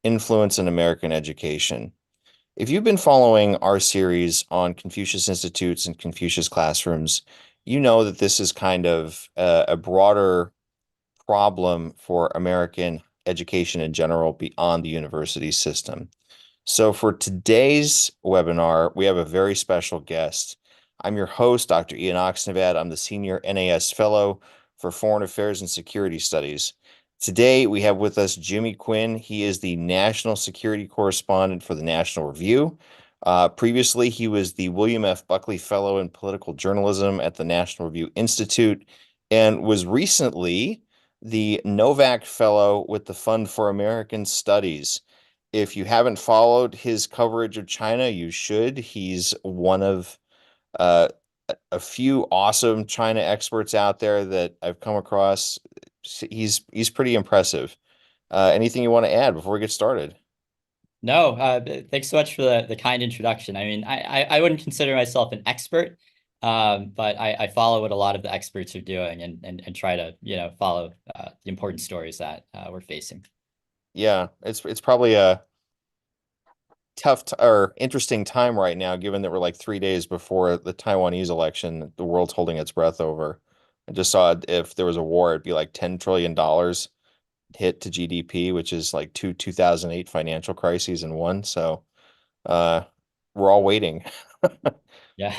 Influence in American Education. If you've been following our series on Confucius Institutes and Confucius classrooms, you know that this is kind of a broader problem for American education in general beyond the university system. So for today's webinar, we have a very special guest. I'm your host, Dr. Ian Oxnevad. I'm the Senior NAS Fellow for Foreign Affairs and Security Studies. Today, we have with us Jimmy Quinn. He is the National Security Correspondent for the National Review. Previously, he was the William F. Buckley Fellow in Political Journalism at the National Review Institute and was recently the Novak Fellow with the Fund for American Studies. If you haven't followed his coverage of China, you should. He's one of uh, a few awesome China experts out there that I've come across. He's pretty impressive. Anything you want to add before we get started? No, thanks so much for the kind introduction. I mean, I wouldn't consider myself an expert, but I follow what a lot of the experts are doing and try to, follow the important stories that we're facing. Yeah, it's probably a tough or interesting time right now, given that we're like 3 days before the Taiwanese election, the world's holding its breath over. I just saw if there was a war, it'd be like $10 trillion hit to GDP, which is like 2008 financial crises in one. So uh, we're all waiting. Yeah.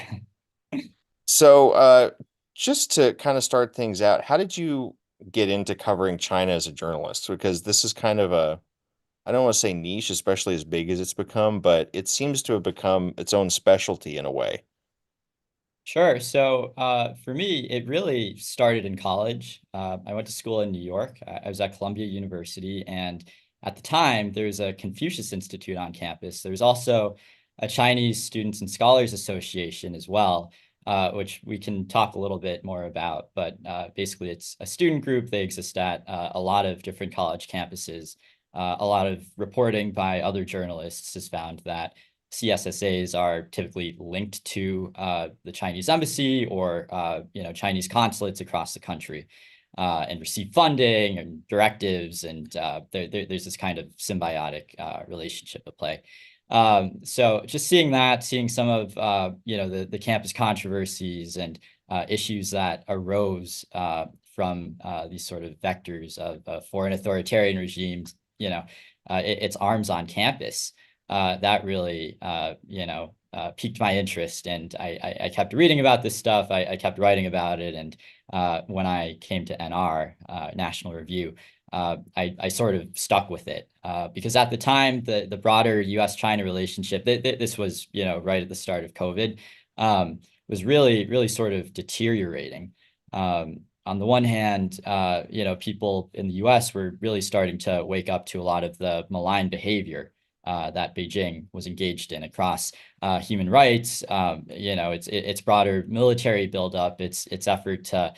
So just to kind of start things out, how did you get into covering China as a journalist? Because this is kind of a, I don't want to say niche, especially as big as it's become, but it seems to have become its own specialty in a way. Sure. So for me, it really started in college. I went to school in New York. I was at Columbia University, and at the time, there was a Confucius Institute on campus. There was also a Chinese Students and Scholars Association as well, which we can talk a little bit more about. But basically, it's a student group. They exist at a lot of different college campuses. A lot of reporting by other journalists has found that CSSAs are typically linked to the Chinese embassy or Chinese consulates across the country, and receive funding and directives, and there's this kind of symbiotic relationship at play. So just seeing that, seeing some of the campus controversies and issues that arose from these sort of vectors of foreign authoritarian regimes, its arms on campus. That really, piqued my interest, and I kept reading about this stuff. I kept writing about it, and when I came to NR, National Review, I sort of stuck with it because at the time, the broader U.S.-China relationship, this was right at the start of COVID, was really sort of deteriorating. On the one hand, people in the U.S. were really starting to wake up to a lot of the malign behavior that Beijing was engaged in across human rights, its broader military buildup, its effort to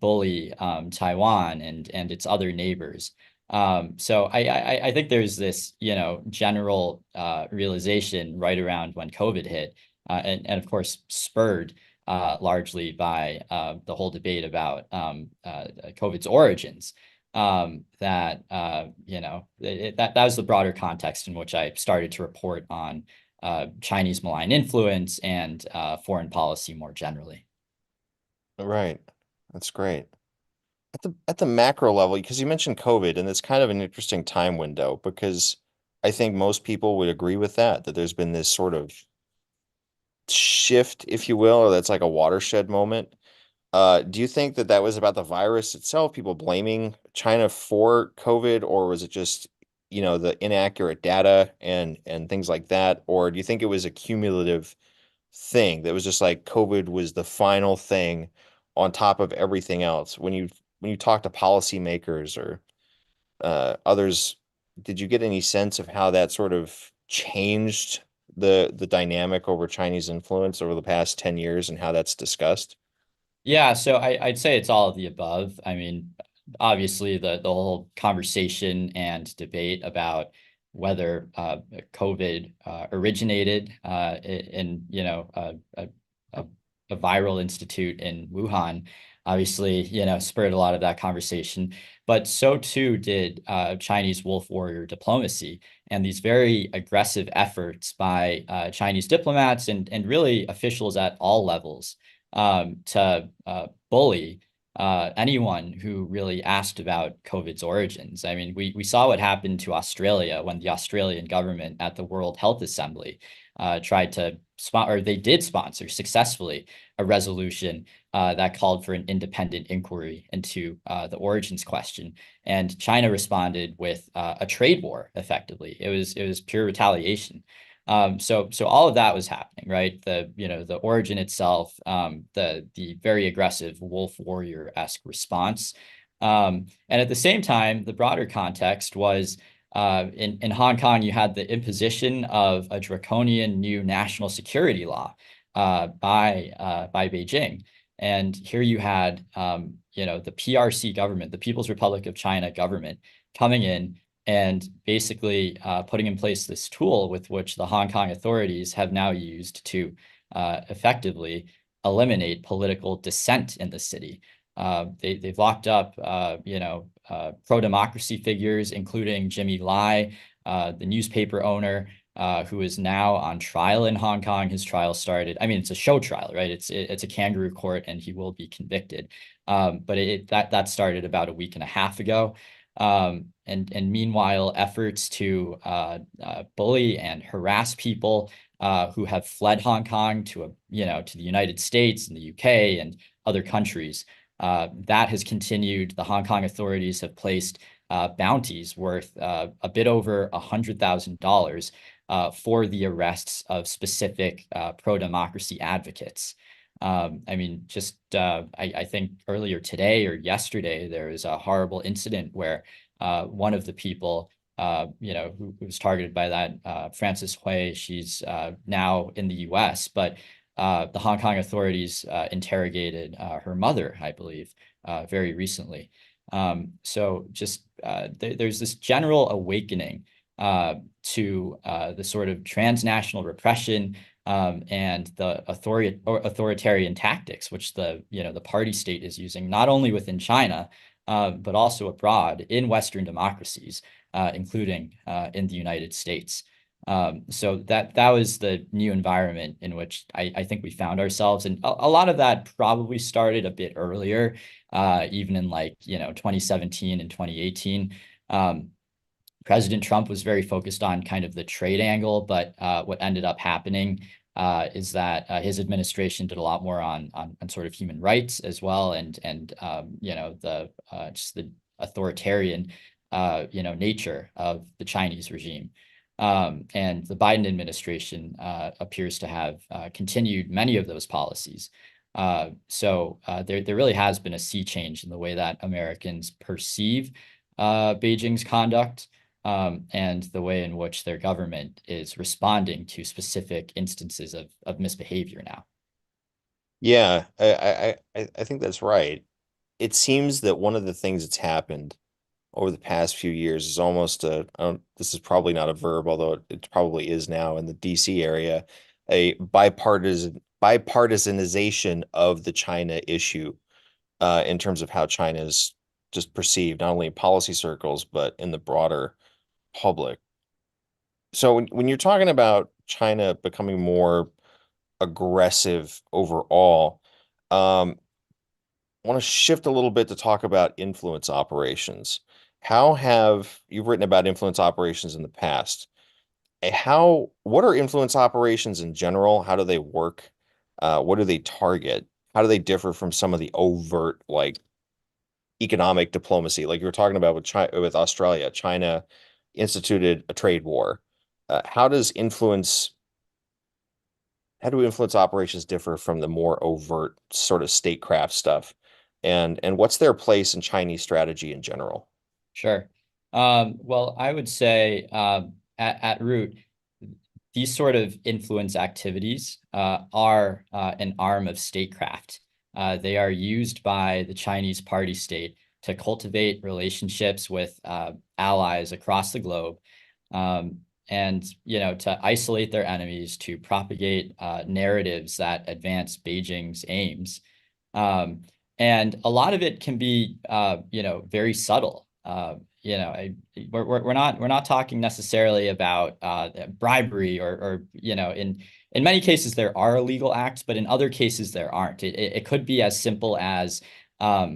bully Taiwan and its other neighbors. So I think there's this general realization right around when COVID hit, and of course spurred largely by the whole debate about COVID's origins. That that was the broader context in which I started to report on Chinese malign influence and foreign policy more generally. Right. That's great. At the macro level, because you mentioned COVID, and it's kind of an interesting time window because I think most people would agree with that there's been this sort of shift, if you will, or that's like a watershed moment. Do you think that that was about the virus itself, people blaming China for COVID, or was it just, the inaccurate data and things like that? Or do you think it was a cumulative thing that was just like COVID was the final thing on top of everything else? When you talk to policymakers or others, did you get any sense of how that sort of changed the dynamic over Chinese influence over the past 10 years and how that's discussed? Yeah, so I'd say it's all of the above. I mean, obviously the whole conversation and debate about whether COVID originated in a viral institute in Wuhan obviously, spurred a lot of that conversation. But so too did Chinese wolf warrior diplomacy and these very aggressive efforts by Chinese diplomats and really officials at all levels to bully anyone who really asked about COVID's origins. I mean, we saw what happened to Australia when the Australian government at the World Health Assembly tried to or they did sponsor successfully a resolution that called for an independent inquiry into the origins question. And China responded with a trade war, effectively. It was pure retaliation. So all of that was happening, right? The origin itself, the very aggressive wolf warrior-esque response. And at the same time, the broader context was in Hong Kong, you had the imposition of a draconian new national security law by Beijing. And here you had, the PRC government, the People's Republic of China government, coming in and basically putting in place this tool with which the Hong Kong authorities have now used to effectively eliminate political dissent in the city. They've locked up, pro-democracy figures, including Jimmy Lai, the newspaper owner, who is now on trial in Hong Kong. His trial started. I mean, it's a show trial, right? It's a kangaroo court, and he will be convicted. But that started about a week and a half ago. And meanwhile, efforts to bully and harass people who have fled Hong Kong to the United States and the UK and other countries. That has continued. The Hong Kong authorities have placed bounties worth a bit over $100,000 for the arrests of specific pro-democracy advocates. I mean, I think earlier today or yesterday, there was a horrible incident where one of the people, who was targeted by that, Frances Hui, she's now in the US, but the Hong Kong authorities interrogated her mother, I believe, very recently. There's this general awakening to the sort of transnational repression and the authoritarian tactics, which the party state is using, not only within China, but also abroad in Western democracies, including in the United States. So that was the new environment in which I think we found ourselves. And a lot of that probably started a bit earlier, even in 2017 and 2018. President Trump was very focused on kind of the trade angle, but what ended up happening is that his administration did a lot more on sort of human rights as well, and just the authoritarian nature of the Chinese regime. And the Biden administration appears to have continued many of those policies. So there really has been a sea change in the way that Americans perceive Beijing's conduct and the way in which their government is responding to specific instances of misbehavior now. Yeah, I think that's right. It seems that one of the things that's happened over the past few years is almost this is probably not a verb, although it probably is now in the DC area, a bipartisanization of the China issue in terms of how China is just perceived, not only in policy circles, but in the broader public. So when you're talking about China becoming more aggressive overall, I want to shift a little bit to talk about influence operations. How have you've written about influence operations in the past? What are influence operations in general? How do they work? What do they target? How do they differ from some of the overt, like economic diplomacy, like you were talking about with China, with Australia? China instituted a trade war. How do influence operations differ from the more overt sort of statecraft stuff? And what's their place in Chinese strategy in general? Sure. Well, I would say at root, these sort of influence activities are an arm of statecraft. They are used by the Chinese party state to cultivate relationships with allies across the globe, and to isolate their enemies, to propagate narratives that advance Beijing's aims. And a lot of it can be, very subtle. We're not talking necessarily about bribery or in many cases there are illegal acts, but in other cases there aren't. It could be as simple as a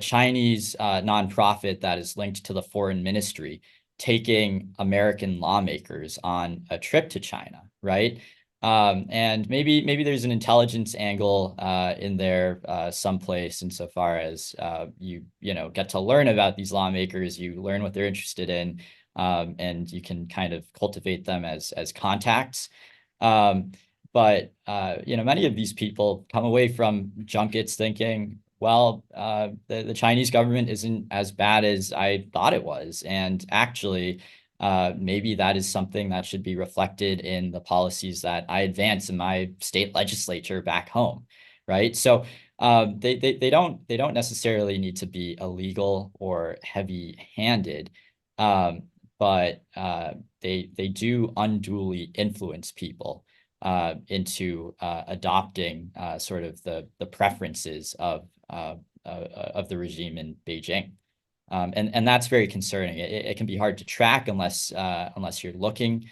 Chinese nonprofit that is linked to the foreign ministry taking American lawmakers on a trip to China, right? And maybe there's an intelligence angle in there someplace, insofar as you get to learn about these lawmakers, you learn what they're interested in, and you can kind of cultivate them as contacts. But many of these people come away from junkets thinking, well, the Chinese government isn't as bad as I thought it was, and actually maybe that is something that should be reflected in the policies that I advance in my state legislature back home, right? So they don't necessarily need to be illegal or heavy-handed, but they do unduly influence people into adopting sort of the preferences of the regime in Beijing. And that's very concerning. It can be hard to track unless you're looking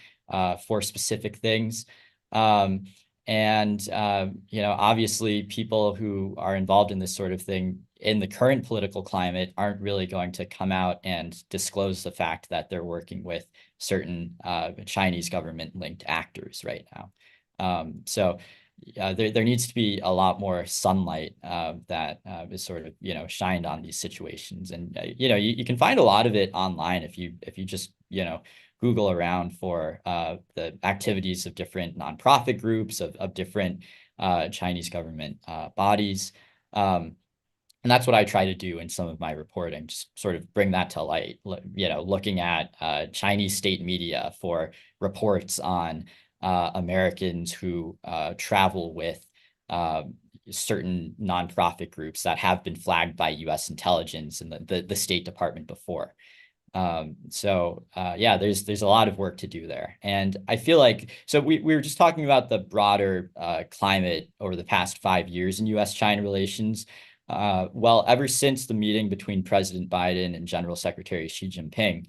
for specific things. And obviously people who are involved in this sort of thing in the current political climate aren't really going to come out and disclose the fact that they're working with certain Chinese government linked actors right now. So there needs to be a lot more sunlight that is sort of shined on these situations, and you can find a lot of it online if you just Google around for the activities of different nonprofit groups of different Chinese government bodies. And that's what I try to do in some of my reporting, just sort of bring that to light, looking at Chinese state media for reports on Americans who travel with certain nonprofit groups that have been flagged by US intelligence and the State Department before. Yeah, there's a lot of work to do there. And I feel like, so we were just talking about the broader climate over the past 5 years in US-China relations. Well, ever since the meeting between President Biden and General Secretary Xi Jinping,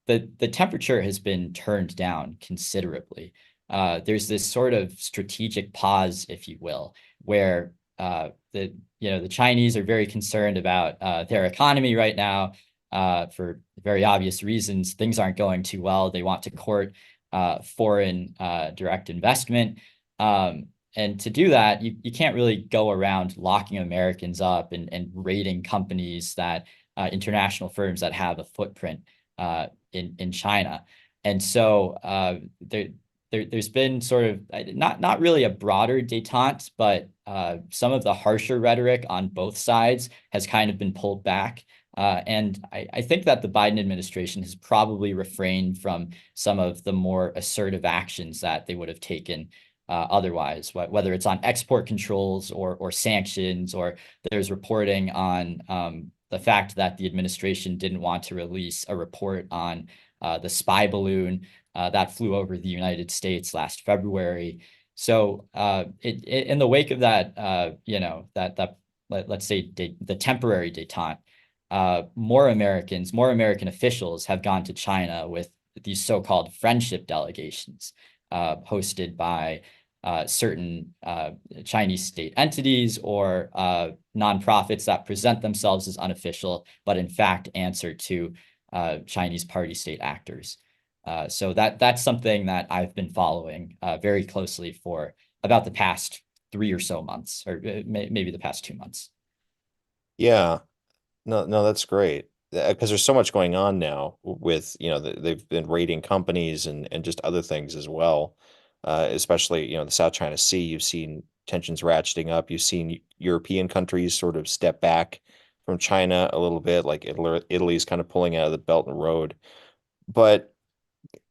the temperature has been turned down considerably. There's this sort of strategic pause, if you will, where the Chinese are very concerned about their economy right now for very obvious reasons. Things aren't going too well. They want to court foreign direct investment. And to do that, you can't really go around locking Americans up and raiding companies that international firms that have a footprint in China. And so there's been sort of not really a broader détente, but some of the harsher rhetoric on both sides has kind of been pulled back. And I think that the Biden administration has probably refrained from some of the more assertive actions that they would have taken otherwise, whether it's on export controls or sanctions, or there's reporting on the fact that the administration didn't want to release a report on the spy balloon that flew over the United States last February. So in the wake of that, let's say the temporary détente, more American officials have gone to China with these so-called friendship delegations hosted by certain Chinese state entities or nonprofits that present themselves as unofficial, but in fact answer to Chinese party state actors. So that's something that I've been following very closely for about the past 3 or so months, or maybe the past 2 months. Yeah. No, that's great. Because there's so much going on now with, they've been raiding companies and just other things as well. Especially, the South China Sea, you've seen tensions ratcheting up. You've seen European countries sort of step back from China a little bit, like Italy's kind of pulling out of the Belt and Road. But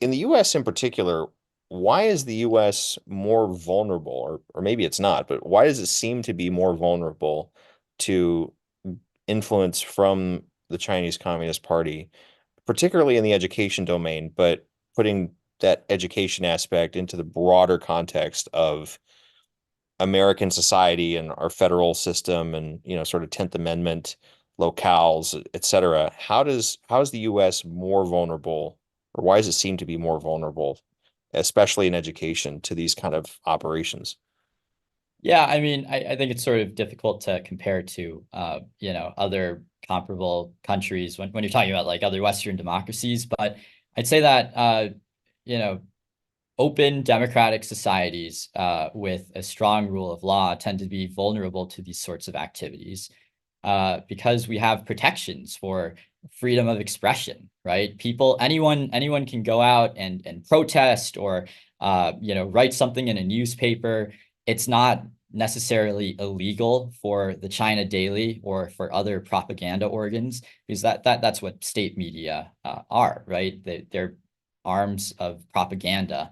in the US in particular, why is the US more vulnerable, or maybe it's not, but why does it seem to be more vulnerable to influence from the Chinese Communist Party, particularly in the education domain, but putting that education aspect into the broader context of American society and our federal system and, sort of 10th Amendment locales, et cetera, how is the US more vulnerable, or why does it seem to be more vulnerable, especially in education, to these kind of operations? Yeah, I mean, I think it's sort of difficult to compare to, other comparable countries when you're talking about like other Western democracies. But I'd say that, you know, open democratic societies with a strong rule of law tend to be vulnerable to these sorts of activities because we have protections for freedom of expression, right? Anyone can go out and protest or write something in a newspaper. It's not necessarily illegal for the China Daily or for other propaganda organs, because that's what state media are, right? They're arms of propaganda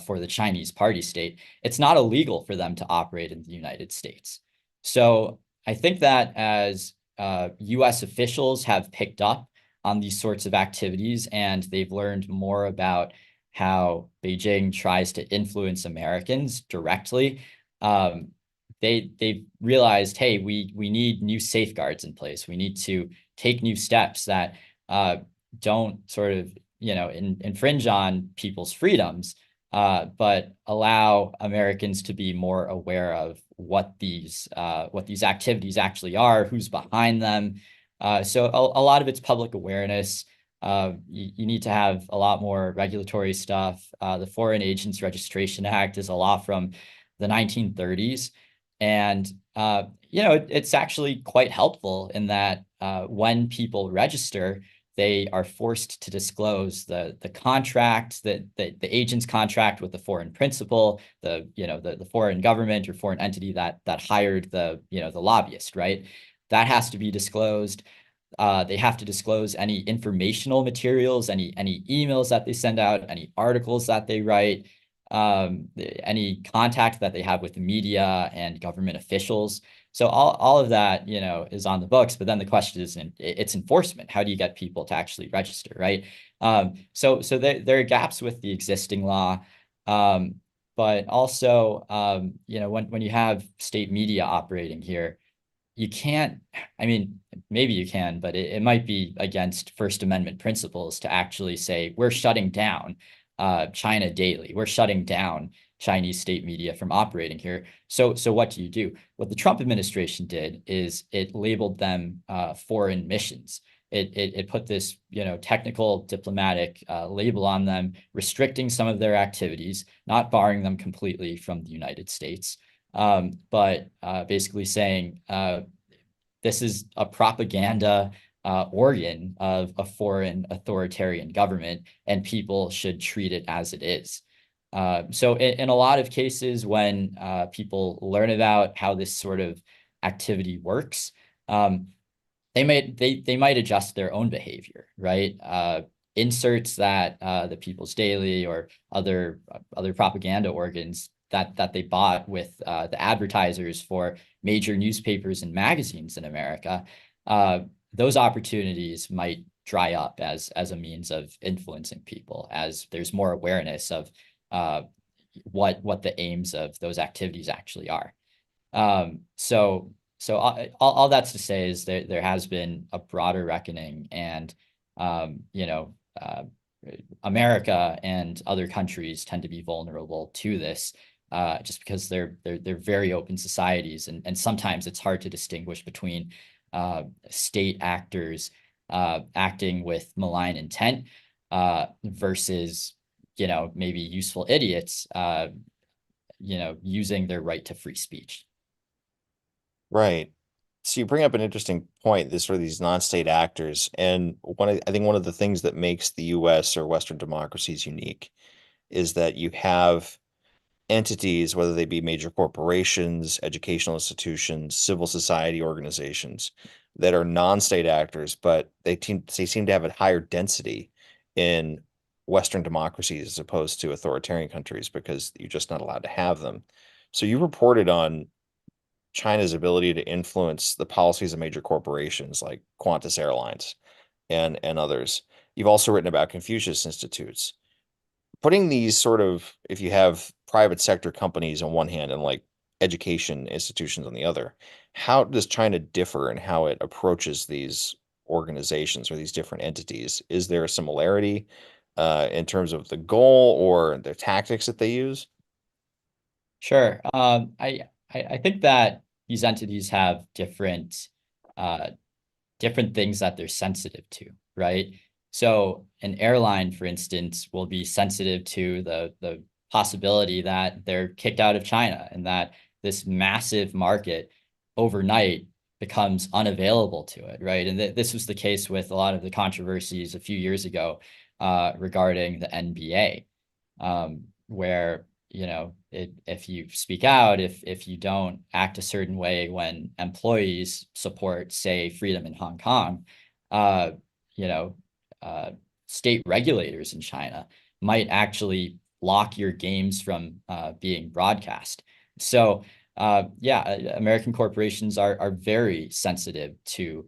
for the Chinese party state. It's not illegal for them to operate in the United States. So I think that as US officials have picked up on these sorts of activities and they've learned more about how Beijing tries to influence Americans directly, they've realized, hey, we need new safeguards in place. We need to take new steps that don't sort of infringe on people's freedoms, but allow Americans to be more aware of what these activities actually are, who's behind them. So a lot of it's public awareness. You need to have a lot more regulatory stuff. The Foreign Agents Registration Act is a law from the 1930s. And it's actually quite helpful in that when people register, they are forced to disclose the contract, that the agent's contract with the foreign principal, the foreign government or foreign entity that hired the lobbyist, right? That has to be disclosed. They have to disclose any informational materials, any emails that they send out, any articles that they write, any contact that they have with the media and government officials. So all of that, is on the books. But then the question is, it's enforcement. How do you get people to actually register, right? So there are gaps with the existing law, but also, when you have state media operating here, you can't. I mean, maybe you can, but it might be against First Amendment principles to actually say we're shutting down China Daily. We're shutting down Chinese state media from operating here. So what do you do? What the Trump administration did is it labeled them foreign missions. It put this technical diplomatic label on them, restricting some of their activities, not barring them completely from the United States, but basically saying this is a propaganda organ of a foreign authoritarian government, and people should treat it as it is. So in a lot of cases, when people learn about how this sort of activity works, they might adjust their own behavior, right? Inserts that the People's Daily or other propaganda organs that they bought with the advertisers for major newspapers and magazines in America, those opportunities might dry up as a means of influencing people, as there's more awareness of what the aims of those activities actually are. So all that's to say is there has been a broader reckoning, and America and other countries tend to be vulnerable to this, just because they're very open societies, and sometimes it's hard to distinguish between state actors acting with malign intent versus maybe useful idiots using their right to free speech. Right. So you bring up an interesting point, this sort of these non-state actors. And I think one of the things that makes the US or Western democracies unique is that you have entities, whether they be major corporations, educational institutions, civil society organizations, that are non-state actors, but they seem to have a higher density in Western democracies as opposed to authoritarian countries because you're just not allowed to have them. So you reported on China's ability to influence the policies of major corporations like Qantas Airlines and others. You've also written about Confucius Institutes. Putting these sort of, if you have private sector companies on one hand and like education institutions on the other. How does China differ in how it approaches these organizations or these different entities? Is there a similarity in terms of the goal or the tactics that they use? Sure. I think that these entities have uh, different things that they're sensitive to, right? So an airline, for instance, will be sensitive to the possibility that they're kicked out of China and that this massive market overnight becomes unavailable to it, right? And this was the case with a lot of the controversies a few years ago regarding the NBA, where if you speak out, if you don't act a certain way when employees support, say, freedom in Hong Kong, uh, you know, uh, state regulators in China might actually block your games from being broadcast. So, yeah, American corporations are very sensitive to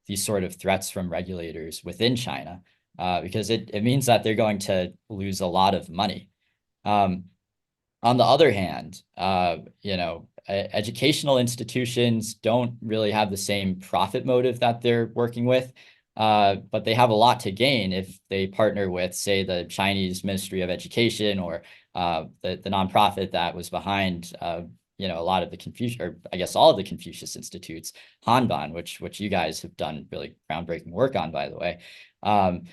these sort of threats from regulators within China because it means that they're going to lose a lot of money. Um, on the other hand, educational institutions don't really have the same profit motive that they're working with, but they have a lot to gain if they partner with, say, the Chinese Ministry of Education or the nonprofit that was behind, a lot of the Confucius, or I guess all of the Confucius Institutes, Hanban, which you guys have done really groundbreaking work on, by the way. Um,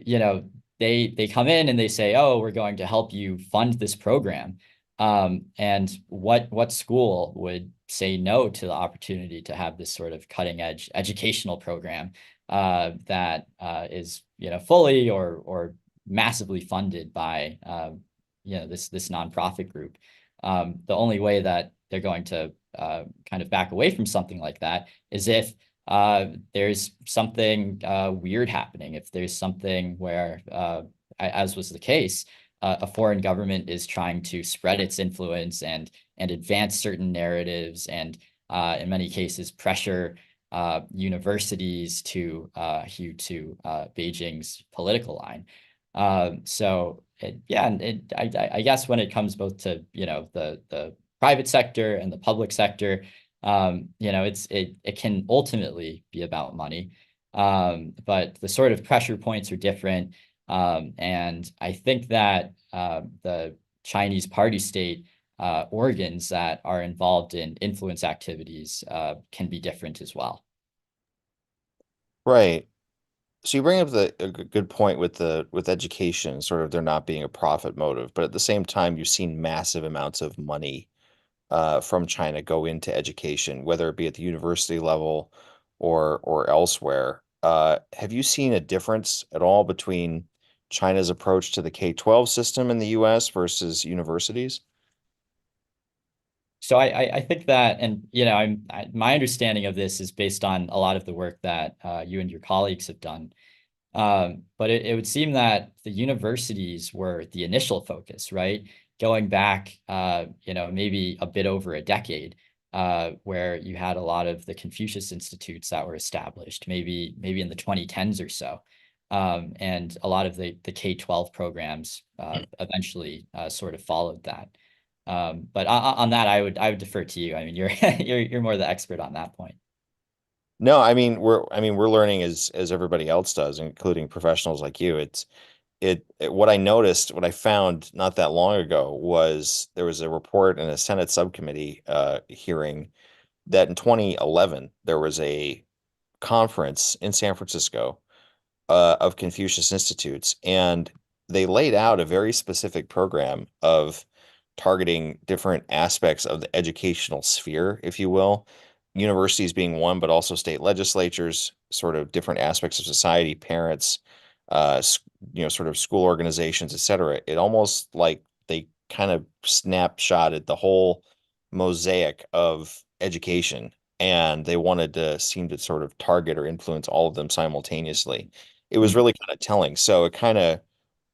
you know, they come in and they say, oh, we're going to help you fund this program. And what school would say no to the opportunity to have this sort of cutting edge educational program that is fully or massively funded by this nonprofit group. The only way that they're going to kind of back away from something like that is if there's something weird happening, if there's something where, as was the case, a foreign government is trying to spread its influence and advance certain narratives and in many cases pressure universities to hew to Beijing's political line. I guess when it comes both to the private sector and the public sector, it can ultimately be about money, but the sort of pressure points are different. And I think that the Chinese party state organs that are involved in influence activities can be different as well. Right. So you bring up a good point with the with education, sort of there not being a profit motive, but at the same time, you've seen massive amounts of money from China go into education, whether it be at the university level or elsewhere. Have you seen a difference at all between China's approach to the K-12 system in the US versus universities? So I think that, and my understanding of this is based on a lot of the work that you and your colleagues have done. But it would seem that the universities were the initial focus, right? Going back, maybe a bit over a decade, where you had a lot of the Confucius Institutes that were established, maybe in the 2010s or so. And a lot of the K-12 programs eventually sort of followed that. But on that, I would defer to you. I mean, you're you're more the expert on that point. No, I mean we're learning as everybody else does, including professionals like you. What I noticed, what I found not that long ago was there was a report in a Senate subcommittee hearing that in 2011 there was a conference in San Francisco of Confucius Institutes, and they laid out a very specific program of targeting different aspects of the educational sphere, if you will, universities being one, but also state legislatures, sort of different aspects of society, parents, sort of school organizations, et cetera. It almost like they kind of snapshotted the whole mosaic of education, and they wanted to seem to sort of target or influence all of them simultaneously. It was Hmm. really kind of telling. So it kind of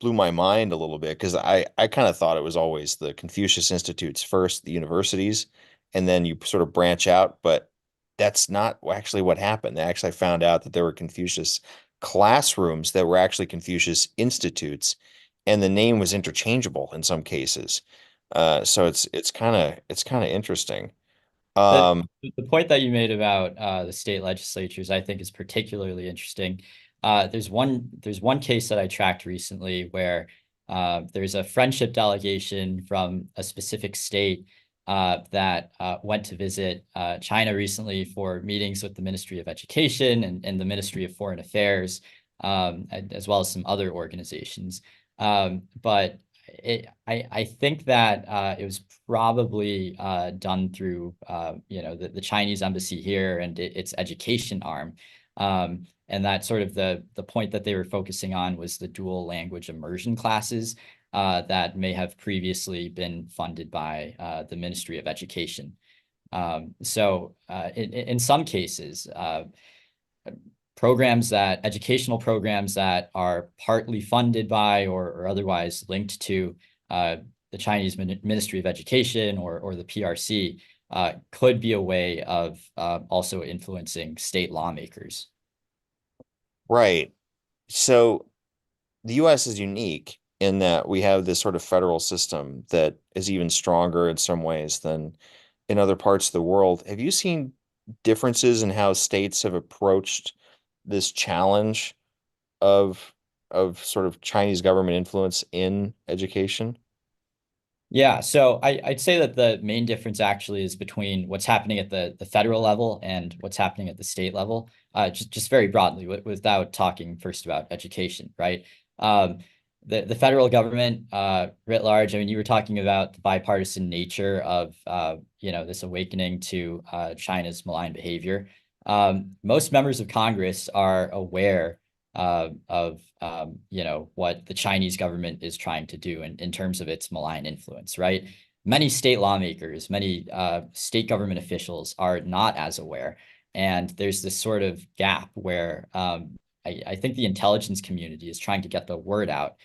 blew my mind a little bit because I kind of thought it was always the Confucius Institutes first, the universities, and then you sort of branch out. But that's not actually what happened. They actually found out that there were Confucius classrooms that were actually Confucius Institutes, and the name was interchangeable in some cases. So it's kind of interesting. The Um, the point that you made about the state legislatures, I think, is particularly interesting. There's one case that I tracked recently where there's a friendship delegation from a specific state that went to visit China recently for meetings with the Ministry of Education and the Ministry of Foreign Affairs, as well as some other organizations. But I think that it was probably done through the Chinese embassy here and its education arm. And that sort of the point that they were focusing on was the dual language immersion classes that may have previously been funded by the Ministry of Education. So in some cases, educational programs that are partly funded by or otherwise linked to the Chinese Ministry of Education or the PRC could be a way of also influencing state lawmakers. right. So the US is unique in that we have this sort of federal system that is even stronger in some ways than in other parts of the world. Have you seen differences in how states have approached this challenge of sort of Chinese government influence in education? Yeah, so I'd say that the main difference actually is between what's happening at the federal level and what's happening at the state level, just very broadly, without talking first about education, right? Um, the federal government, writ large, I mean, you were talking about the bipartisan nature of this awakening to China's malign behavior. Most members of Congress are aware of what the Chinese government is trying to do in terms of its malign influence, right? Many state lawmakers, many state government officials are not as aware. And there's this sort of gap where I think the intelligence community is trying to get the word out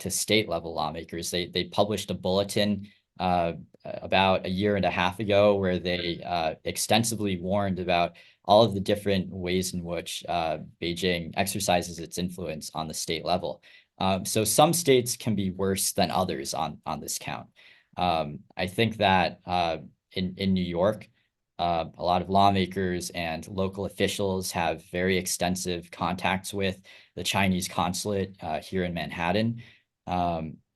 to state level lawmakers. They published a bulletin about a year and a half ago where they extensively warned about all of the different ways in which Beijing exercises its influence on the state level. So some states can be worse than others on this count. I think that in New York, a lot of lawmakers and local officials have very extensive contacts with the Chinese consulate here in Manhattan,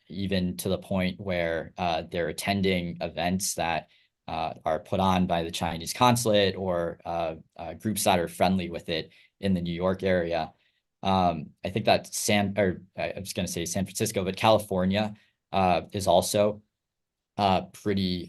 even to the point where they're attending events that are put on by the Chinese consulate or groups that are friendly with it in the New York area. I think that I was going to say San Francisco, but California is also pretty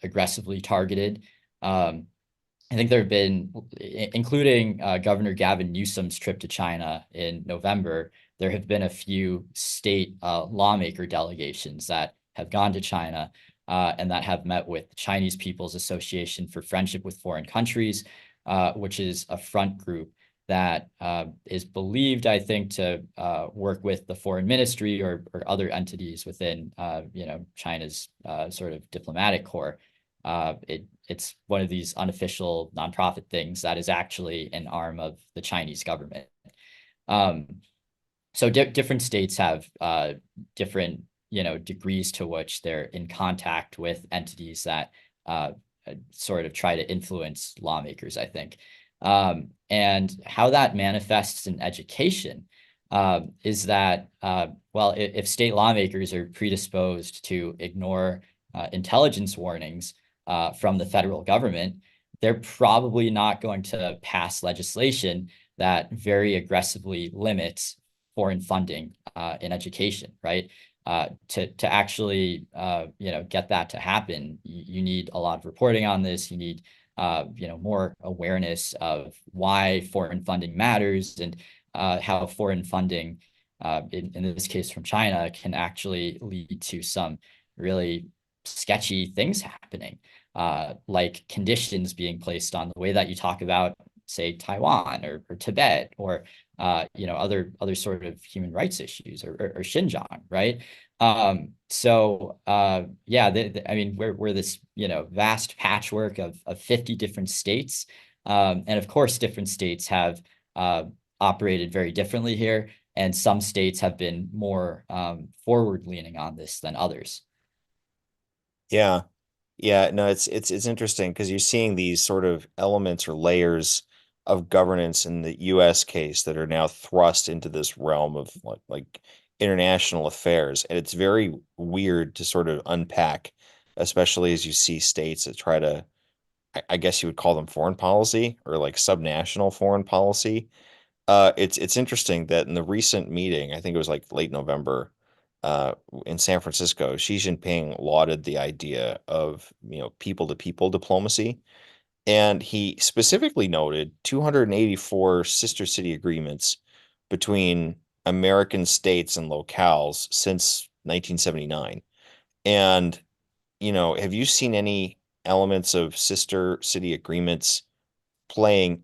aggressively targeted. I think there have been, including Governor Gavin Newsom's trip to China in November, there have been a few state lawmaker delegations that have gone to China and that have met with the Chinese People's Association for Friendship with Foreign Countries, which is a front group that is believed, I think, to work with the foreign ministry or other entities within, China's sort of diplomatic corps. It's one of these unofficial nonprofit things that is actually an arm of the Chinese government. Um, so different states have different degrees to which they're in contact with entities that sort of try to influence lawmakers, I think. And how that manifests in education is that, well, if state lawmakers are predisposed to ignore intelligence warnings from the federal government, they're probably not going to pass legislation that very aggressively limits foreign funding in education, right? To actually get that to happen, you need a lot of reporting on this. You need more awareness of why foreign funding matters and how foreign funding, in this case from China, can actually lead to some really sketchy things happening, like conditions being placed on the way that you talk about, say, Taiwan or Tibet or other sort of human rights issues or Xinjiang, right? I mean, we're this vast patchwork of 50 different states, and of course, different states have operated very differently here, and some states have been more forward leaning on this than others. Yeah. Yeah, no, it's interesting because you're seeing these sort of elements or layers of governance in the US case that are now thrust into this realm of international affairs. And it's very weird to sort of unpack, especially as you see states that try to, I guess you would call them foreign policy or like subnational foreign policy. It's interesting that in the recent meeting, I think it was like late November, in San Francisco, Xi Jinping lauded the idea of, people to people diplomacy. And he specifically noted 284 sister city agreements between American states and locales since 1979. And, have you seen any elements of sister city agreements playing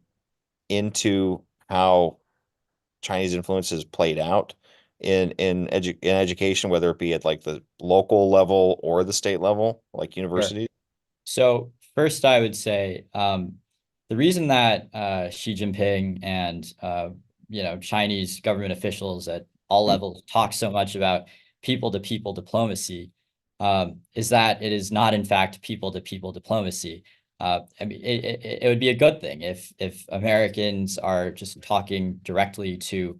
into how Chinese influence has played out in education, whether it be at like the local level or the state level, like Sure. universities? So first, I would say the reason that Xi Jinping and Chinese government officials at all levels talk so much about people-to-people diplomacy is that it is not, in fact, people-to-people diplomacy. I mean, it would be a good thing if Americans are just talking directly to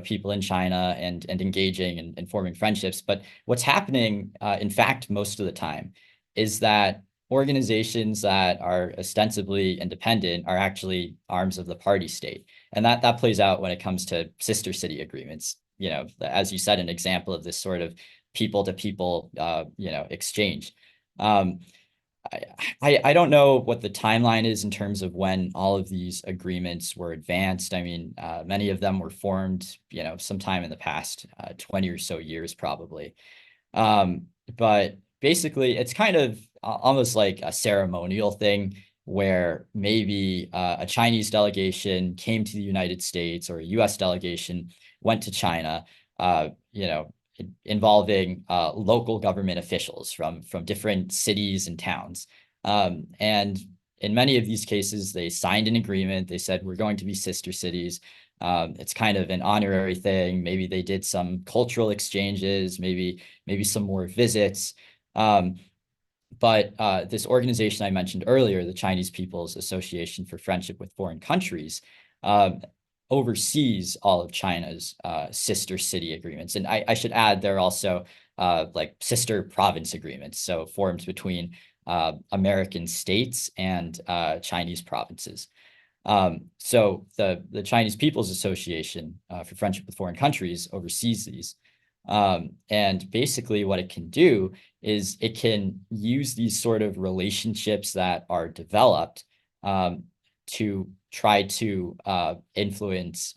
people in China and engaging and forming friendships. But what's happening, in fact, most of the time, is that organizations that are ostensibly independent are actually arms of the party state. And that plays out when it comes to sister city agreements. As you said, an example of this sort of people to people, exchange. Um, I don't know what the timeline is in terms of when all of these agreements were advanced. I mean, many of them were formed, sometime in the past 20 or so years, probably. Um, but basically, it's kind of almost like a ceremonial thing where maybe a Chinese delegation came to the United States or a US delegation went to China, involving local government officials from different cities and towns. And in many of these cases, they signed an agreement. They said, we're going to be sister cities. It's kind of an honorary thing. Maybe they did some cultural exchanges, maybe some more visits. But this organization I mentioned earlier, the Chinese People's Association for Friendship with Foreign Countries, um, oversees all of China's sister city agreements. And I should add, there are also like sister province agreements, so formed between American states and Chinese provinces. So the Chinese People's Association for Friendship with Foreign Countries oversees these. And basically what it can do is it can use these sort of relationships that are developed to try to influence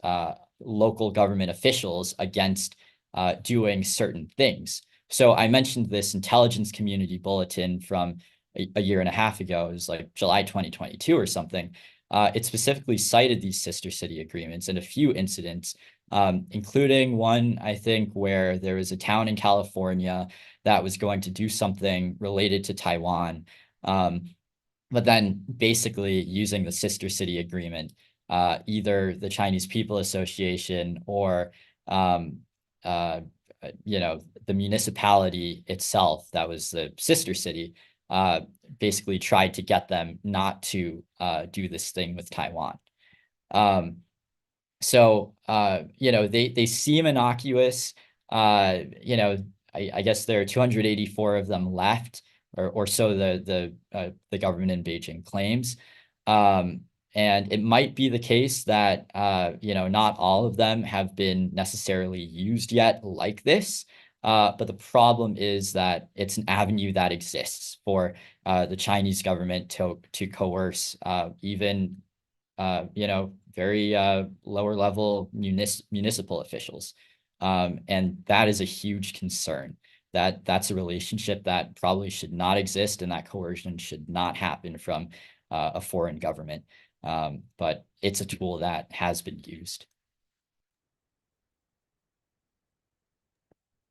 local government officials against doing certain things. So I mentioned this intelligence community bulletin from a year and a half ago. It was like July 2022 or something. It specifically cited these sister city agreements and a few incidents, including one, I think, where there was a town in California that was going to do something related to Taiwan. But then basically using the sister city agreement, either the Chinese People Association or, uh, the municipality itself, that was the sister city, uh, basically tried to get them not to do this thing with Taiwan. Um, so they seem innocuous. I guess there are 284 of them left, or so the government in Beijing claims. And it might be the case that not all of them have been necessarily used yet like this. But the problem is that it's an avenue that exists for the Chinese government to coerce even very lower level municipal officials. And that is a huge concern. That's a relationship that probably should not exist, and that coercion should not happen from a foreign government. But it's a tool that has been used.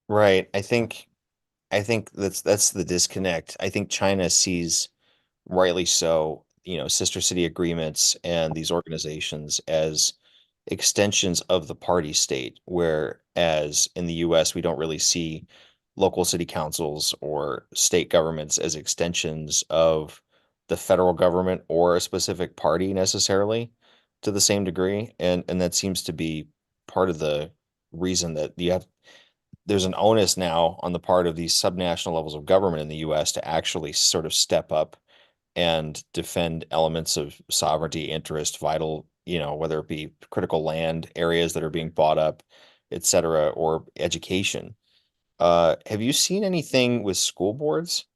Right. I think that's the disconnect. I think China sees, rightly so, sister city agreements and these organizations as extensions of the party state, whereas in the US we don't really see local city councils or state governments as extensions of the federal government or a specific party necessarily to the same degree. And that seems to be part of the reason that there's an onus now on the part of these subnational levels of government in the US to actually sort of step up and defend elements of sovereignty, interest, vital, whether it be critical land areas that are being bought up, et cetera, or education. Have you seen anything with school boards?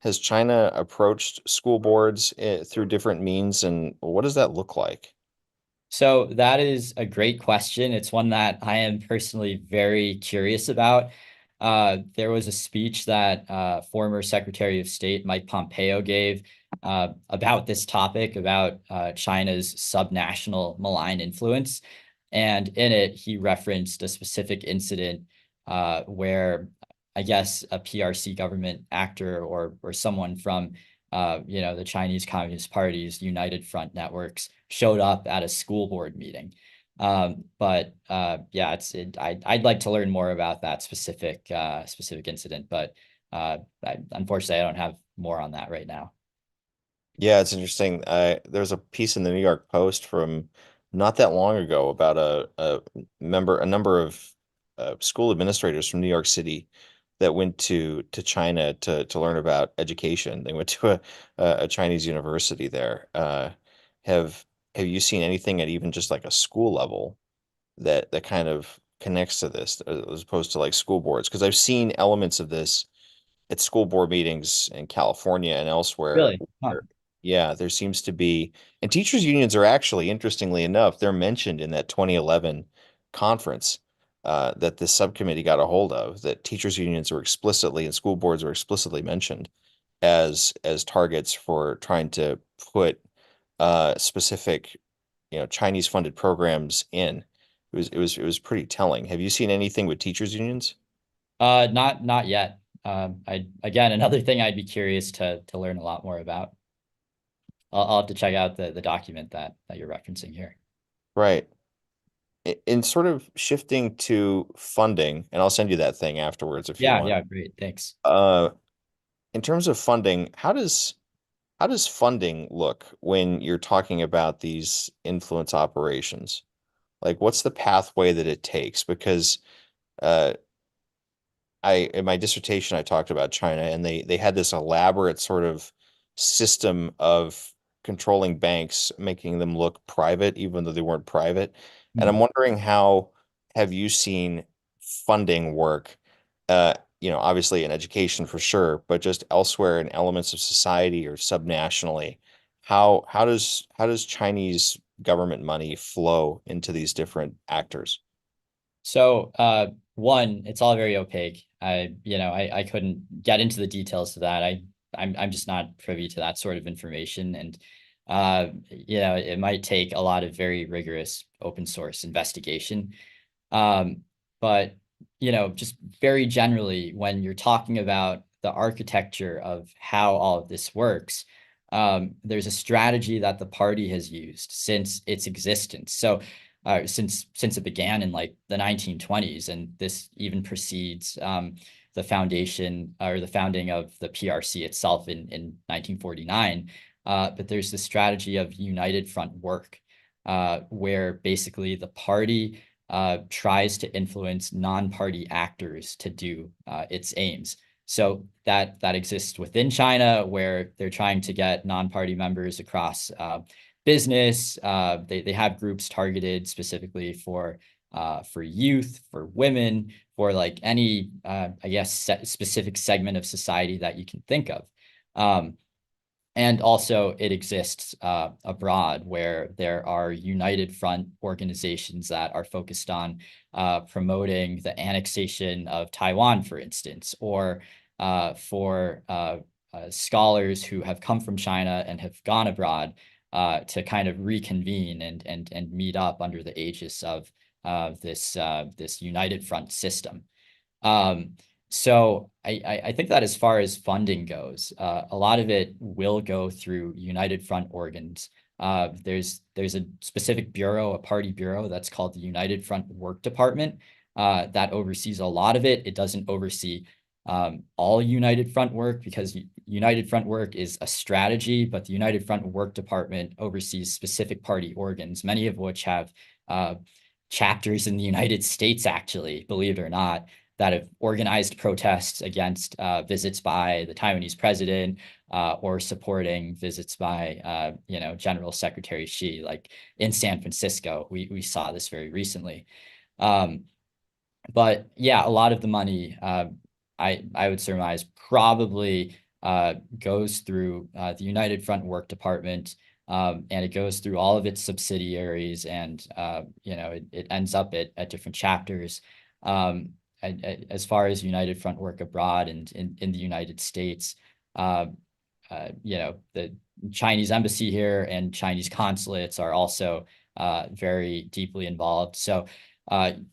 Has China approached school boards through different means, and what does that look like? So that is a great question. It's one that I am personally very curious about. There was a speech that former Secretary of State Mike Pompeo gave about this topic, about China's subnational malign influence. And in it, he referenced a specific incident where I guess a PRC government actor or someone from the Chinese Communist Party's United Front networks showed up at a school board meeting. Yeah, I'd like to learn more about that specific incident, but unfortunately, I don't have more on that right now. Yeah, it's interesting. There's a piece in the New York Post from not that long ago about a number of school administrators from New York City that went to China to learn about education. They went to a Chinese university there. Have have you seen anything at even just like a school level that kind of connects to this as opposed to like school boards? Because I've seen elements of this at school board meetings in California and elsewhere. Really? Huh. Yeah, there seems to be, and teachers' unions are actually, interestingly enough, they're mentioned in that 2011 conference that this subcommittee got a hold of, that teachers' unions were explicitly and school boards were explicitly mentioned as targets for trying to put specific, Chinese funded programs in. It was pretty telling. Have you seen anything with teachers' unions? Not yet. I again another thing I'd be curious to learn a lot more about. I'll have to check out the document that you're referencing here. Right. In sort of shifting to funding, and I'll send you that thing afterwards if you Yeah, want. yeah, great. Thanks. Uh, in terms of funding, how does funding look when you're talking about these influence operations? Like, what's the pathway that it takes? Because uh, in my dissertation I talked about China, and they had this elaborate sort of system of controlling banks, making them look private even though they weren't private. And I'm Hmm. wondering, how have you seen funding work? Obviously in education for sure, but just elsewhere in elements of society or subnationally. How does Chinese government money flow into these different actors? So, one, it's all very opaque. I couldn't get into the details of that. I'm just not privy to that sort of information, and it might take a lot of very rigorous open source investigation. Um, but just very generally, when you're talking about the architecture of how all of this works, there's a strategy that the party has used since its existence. So, since it began in like the 1920s, and this even precedes the foundation or the founding of the PRC itself in 1949. But there's the strategy of united front work, where basically the party tries to influence non-party actors to do its aims. So that exists within China, where they're trying to get non-party members across business. They have groups targeted specifically for youth, for women, for like any I guess specific segment of society that you can think of. And also it exists abroad, where there are united front organizations that are focused on promoting the annexation of Taiwan, for instance, or for scholars who have come from China and have gone abroad to kind of reconvene and meet up under the aegis of this united front system. Um, so I think that as far as funding goes, a lot of it will go through United Front organs. There's a specific bureau, a party bureau that's called the United Front Work Department that oversees a lot of it. It doesn't oversee all United Front work, because United Front work is a strategy, but the United Front Work Department oversees specific party organs, many of which have chapters in the United States, actually, believe it or not, that have organized protests against visits by the Taiwanese president or supporting visits by, General Secretary Xi, like in San Francisco. We saw this very recently. But yeah, a lot of the money, I would surmise, probably goes through the United Front Work Department, and it goes through all of its subsidiaries, and it ends up at different chapters. As far as United Front Work abroad and in the United States, the Chinese embassy here and Chinese consulates are also very deeply involved. So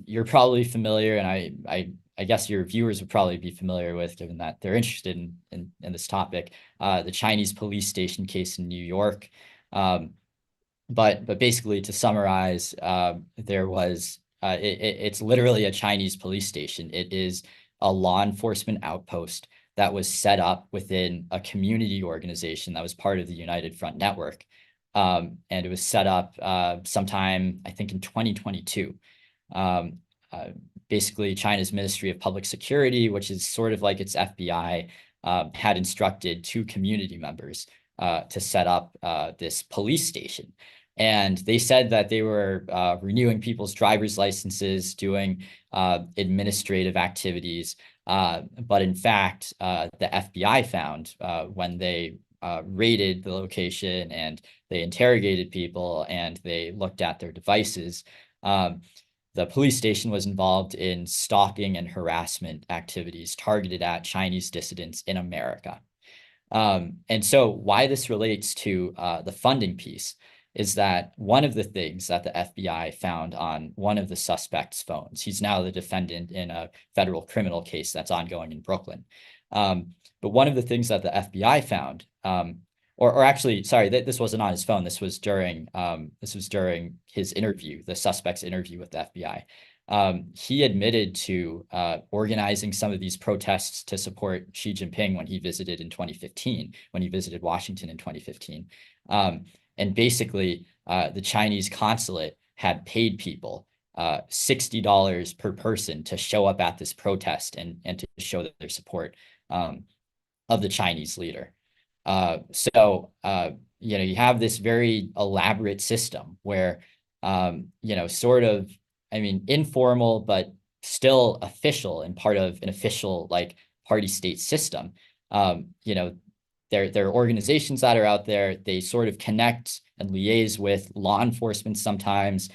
you're probably familiar, and I guess your viewers would probably be familiar with, given that they're interested in this topic, the Chinese police station case in New York. But basically, to summarize, there was it's literally a Chinese police station. It is a law enforcement outpost that was set up within a community organization that was part of the United Front network. And it was set up sometime, I think, in 2022. Basically, China's Ministry of Public Security, which is sort of like its FBI, had instructed two community members to set up this police station. And they said that they were renewing people's driver's licenses, doing administrative activities. But in fact, the FBI found when they raided the location and they interrogated people and they looked at their devices, the police station was involved in stalking and harassment activities targeted at Chinese dissidents in America. And so why this relates to the funding piece is that one of the things that the FBI found on one of the suspect's phones, he's now the defendant in a federal criminal case that's ongoing in Brooklyn. But one of the things that the FBI found, or actually, sorry, this wasn't on his phone. This was during his interview, the suspect's interview with the FBI. He admitted to organizing some of these protests to support Xi Jinping when he visited in 2015, when he visited Washington in 2015. And basically, the Chinese consulate had paid people $60 per person to show up at this protest and to show their support of the Chinese leader. So you have this very elaborate system where, sort of, I mean, informal, but still official and part of an official, like, party state system. There are organizations that are out there. They sort of connect and liaise with law enforcement sometimes,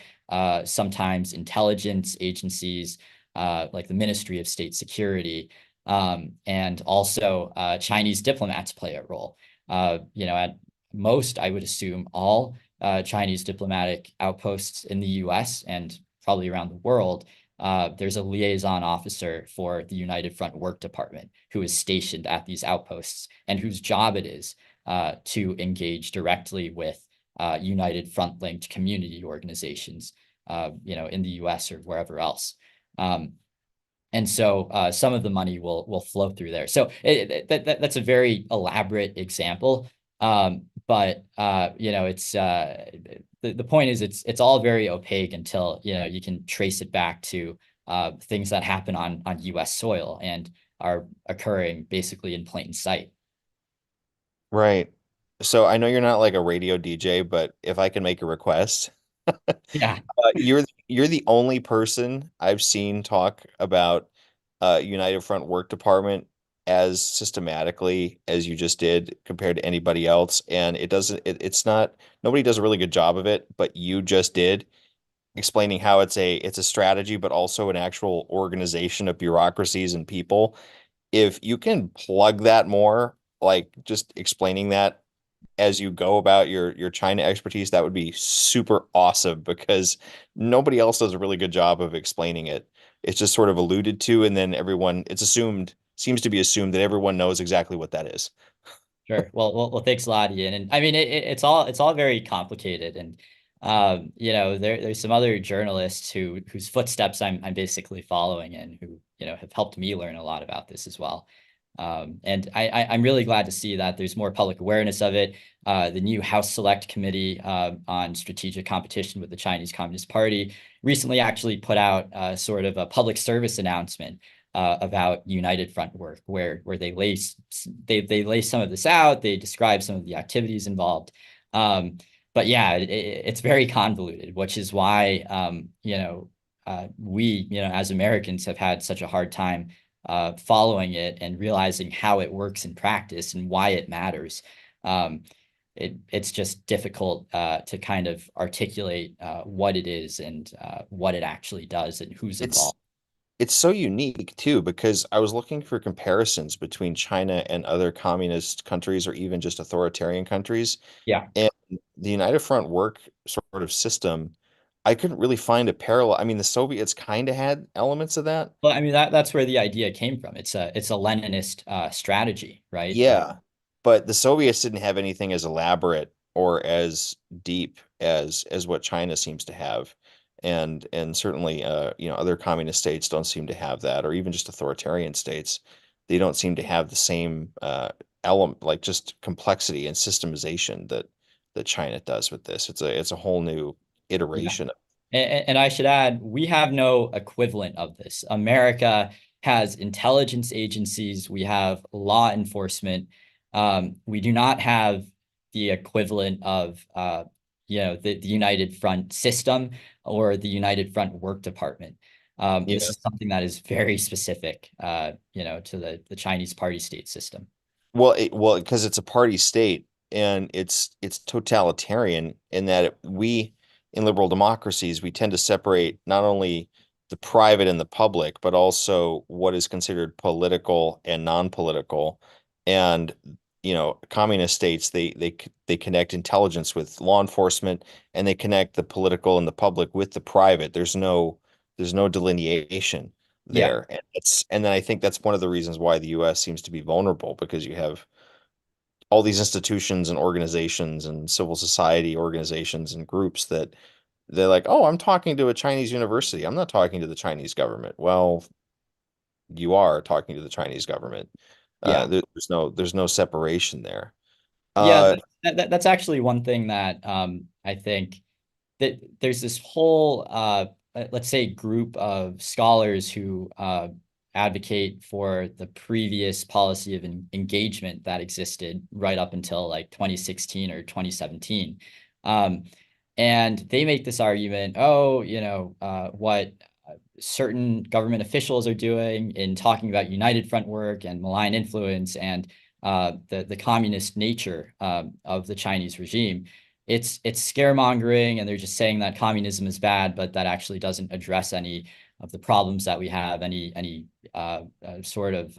sometimes intelligence agencies, like the Ministry of State Security, and also Chinese diplomats play a role. At most, I would assume all Chinese diplomatic outposts in the US and probably around the world, there's a liaison officer for the United Front Work Department who is stationed at these outposts and whose job it is to engage directly with United Front linked community organizations, in the US or wherever else. And so some of the money will flow through there. So that's a very elaborate example. But it's the point is it's all very opaque until you can trace it back to things that happen on US soil and are occurring basically in plain sight. Right. So I know you're not like a radio DJ, but if I can make a request, Yeah, you're the only person I've seen talk about United Front Work Department as systematically as you just did compared to anybody else. And it's not, nobody does a really good job of it, but you just did, explaining how it's a strategy, but also an actual organization of bureaucracies and people. If you can plug that more, like just explaining that as you go about your China expertise, that would be super awesome because nobody else does a really good job of explaining it. It's just sort of alluded to, and then seems to be assumed that everyone knows exactly what that is. sure. Well, thanks a lot, Ian. And I mean, it's all very complicated. And there's some other journalists whose footsteps I'm basically following and who have helped me learn a lot about this as well. And I'm really glad to see that there's more public awareness of it. The new House Select Committee on Strategic Competition with the Chinese Communist Party recently actually put out sort of a public service announcement about United Front work, where they lay some of this out. They describe some of the activities involved. But yeah, it's very convoluted, which is why we, as Americans, have had such a hard time following it and realizing how it works in practice and why it matters. It's just difficult to kind of articulate what it is and what it actually does and who's It's involved. it's so unique too because I was looking for comparisons between China and other communist countries or even just authoritarian countries. Yeah. And the United Front work sort of system, I couldn't really find a parallel. I mean, the Soviets kind of had elements of that. Well, I mean that's where the idea came from. It's a Leninist strategy, right? Yeah. But the Soviets didn't have anything as elaborate or as deep as what China seems to have. And certainly other communist states don't seem to have that, or even just authoritarian states. They don't seem to have the same element, like just complexity and systemization that China does with this. It's a whole new Yeah. iteration. And I should add, we have no equivalent of this. America has intelligence agencies. We have law enforcement. We do not have the equivalent of, the United Front system or the United Front work department. This Yeah. is something that is very specific, to the Chinese party state system. Well, because it's a party state and it's totalitarian in that we in liberal democracies we tend to separate not only the private and the public, but also what is considered political and non-political. And communist states they connect intelligence with law enforcement and they connect the political and the public with the private. There's no delineation Yeah. there. And then I think that's one of the reasons why the US seems to be vulnerable because you have all these institutions and organizations and civil society organizations and groups that they're like, "Oh, I'm talking to a Chinese university. I'm not talking to the Chinese government." Well, you are talking to the Chinese government. Yeah. There's no separation there. Yeah. Uh, That's actually one thing that I think that there's this whole let's say group of scholars who advocate for the previous policy of engagement that existed right up until like 2016 or 2017. Um, and they make this argument, oh, what certain government officials are doing in talking about United Front work and malign influence and the communist nature of the Chinese regime. It's scaremongering, and they're just saying that communism is bad, but that actually doesn't address any of the problems that we have, any sort of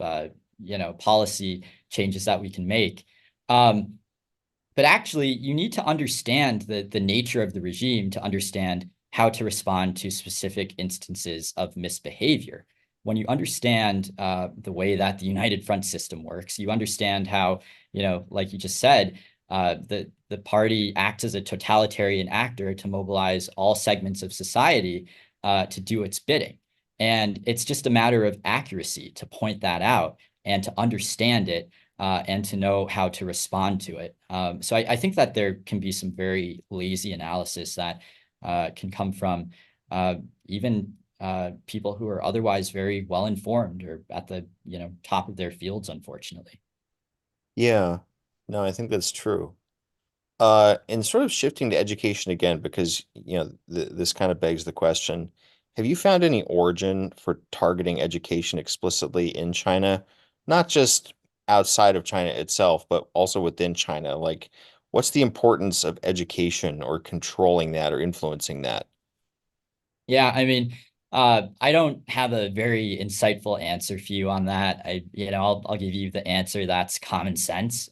policy changes that we can make. But actually, you need to understand the nature of the regime to understand how to respond to specific instances of misbehavior. When you understand the way that the United Front system works, you understand how, like you just said, the party acts as a totalitarian actor to mobilize all segments of society to do its bidding. And it's just a matter of accuracy to point that out and to understand it and to know how to respond to it. So I think that there can be some very lazy analysis that can come from even people who are otherwise very well informed or at the top of their fields, unfortunately. yeah, no, I think that's true. And sort of shifting to education again, because this kind of begs the question: have you found any origin for targeting education explicitly in China, not just outside of China itself, but also within China? Like, what's the importance of education or controlling that or influencing that? Yeah, I mean, I don't have a very insightful answer for you on that. I'll give you the answer that's common sense.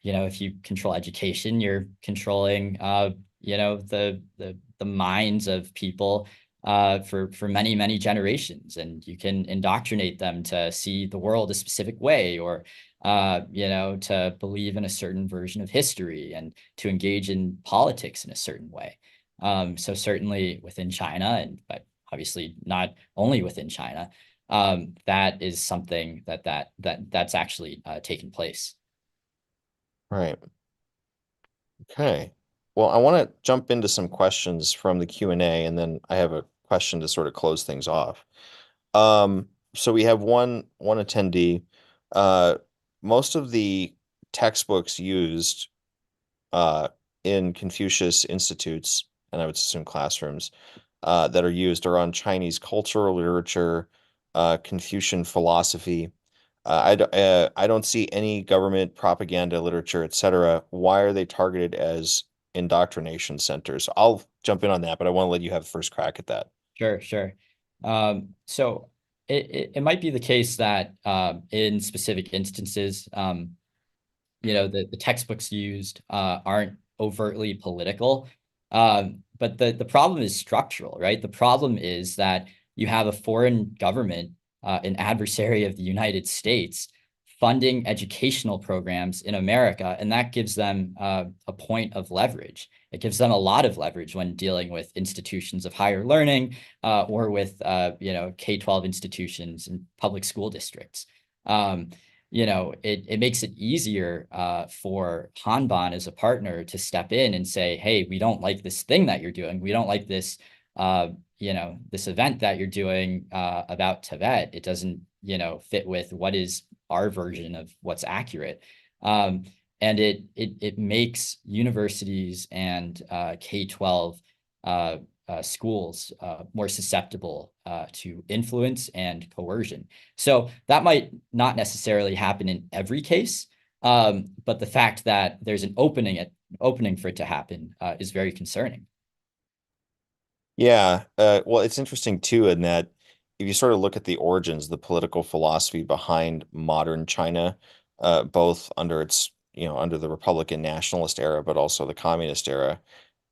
If you control education, you're controlling, the minds of people for many, many generations, and you can indoctrinate them to see the world a specific way, or to believe in a certain version of history and to engage in politics in a certain way. So certainly within China, but obviously not only within China, that is something that's actually taken place. Right. Okay. Well, I want to jump into some questions from the Q&A, and then I have a question to sort of close things off. So we have one attendee. Uh, Most of the textbooks used uh, in Confucius Institutes, and I would assume classrooms, that are used are on Chinese culture, literature, Confucian philosophy. I don't see any government propaganda, literature, etc. Why are they targeted as indoctrination centers? I'll jump in on that, but I want to let you have the first crack at that. Sure, sure. So it might be the case that in specific instances, the textbooks used aren't overtly political. But the problem is structural, right? The problem is that you have a foreign government, an adversary of the United States, funding educational programs in America, and that gives them a point of leverage. It gives them a lot of leverage when dealing with institutions of higher learning or with K-12 institutions and public school districts. It makes it easier for Hanban as a partner to step in and say, hey, we don't like this thing that you're doing. We don't like this, this event that you're doing about Tibet. It doesn't, fit with what is our version of what's accurate. And it makes universities and K-12 schools more susceptible to influence and coercion. So that might not necessarily happen in every case, but the fact that there's an opening for it to happen is very concerning. Yeah, well, it's interesting too in that if you sort of look at the origins, the political philosophy behind modern China, both under under the Republican nationalist era, but also the communist era,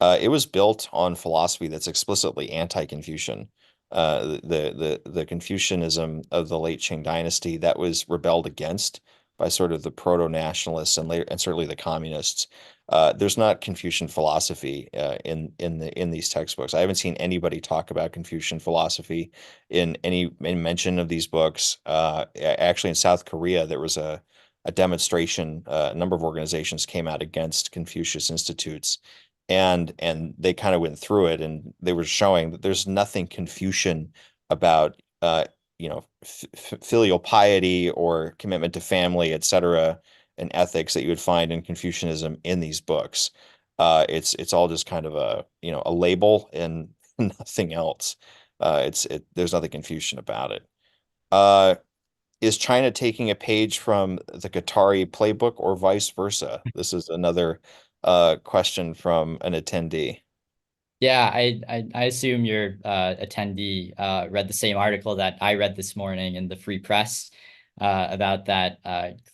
it was built on philosophy that's explicitly anti-Confucian. The Confucianism of the late Qing dynasty that was rebelled against by sort of the proto-nationalists and later and certainly the communists. There's not Confucian philosophy in these textbooks. I haven't seen anybody talk about Confucian philosophy in any mention of these books. Actually, in South Korea, there was a demonstration. A number of organizations came out against Confucius Institutes, and they kind of went through it, and they were showing that there's nothing Confucian about filial piety or commitment to family, etc., and ethics that you would find in Confucianism in these books. It's all just kind of a label and nothing else. There's nothing Confucian about it. Uh, is China taking a page from the Qatari playbook or vice versa? This is another question from an attendee. Yeah, I assume your attendee read the same article that I read this morning in the Free Press about that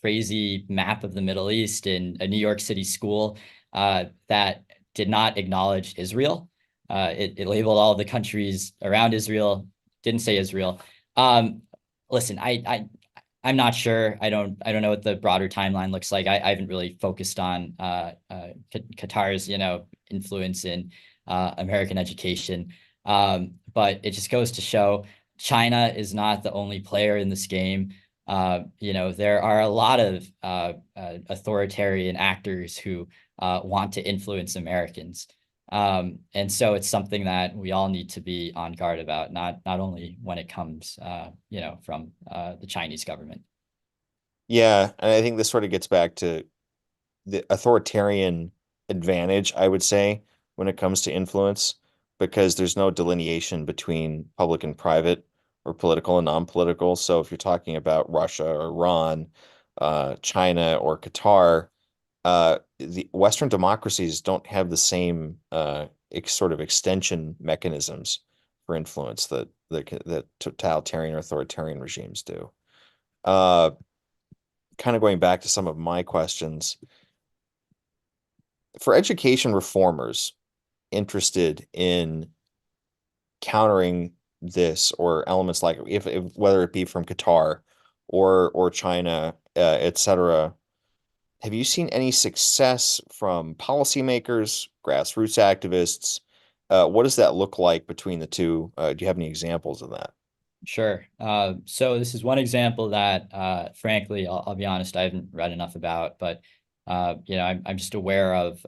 crazy map of the Middle East in a New York City school that did not acknowledge Israel. It labeled all the countries around Israel, didn't say Israel. Listen, I'm not sure. I don't know what the broader timeline looks like. I haven't really focused on Qatar's influence in American education. But it just goes to show China is not the only player in this game. There are a lot of authoritarian actors who want to influence Americans. And so it's something that we all need to be on guard about, not only when it comes, from the Chinese government. Yeah, and I think this sort of gets back to the authoritarian advantage, I would say, when it comes to influence, because there's no delineation between public and private or political and non-political. So if you're talking about Russia or Iran, China or Qatar, the Western democracies don't have the same sort of extension mechanisms for influence that totalitarian or authoritarian regimes do. Uh, Kind of going back to some of my questions, for education reformers interested in countering this or elements like if whether it be from Qatar or China, etc., have you seen any success from policymakers, grassroots activists? What does that look like between the two? Do you have any examples of that? Sure. So this is one example that, frankly, I'll be honest, I haven't read enough about, but I'm just aware of